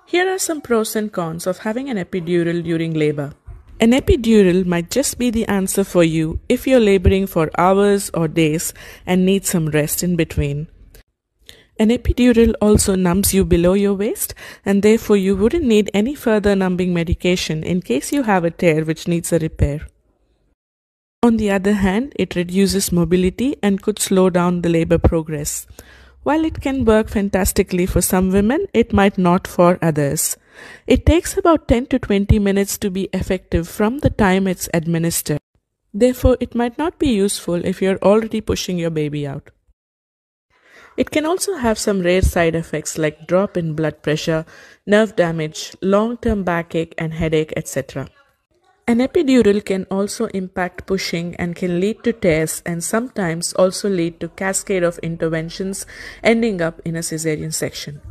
Here are some pros and cons of having an epidural during labor. An epidural might just be the answer for you if you're laboring for hours or days and need some rest in between. An epidural also numbs you below your waist, and therefore you wouldn't need any further numbing medication in case you have a tear which needs a repair. On the other hand, it reduces mobility and could slow down the labor progress. While it can work fantastically for some women, it might not for others. It takes about 10 to 20 minutes to be effective from the time it's administered. Therefore, it might not be useful if you're already pushing your baby out. It can also have some rare side effects like drop in blood pressure, nerve damage, long-term backache and headache, etc. An epidural can also impact pushing and can lead to tears and sometimes also lead to cascade of interventions ending up in a cesarean section.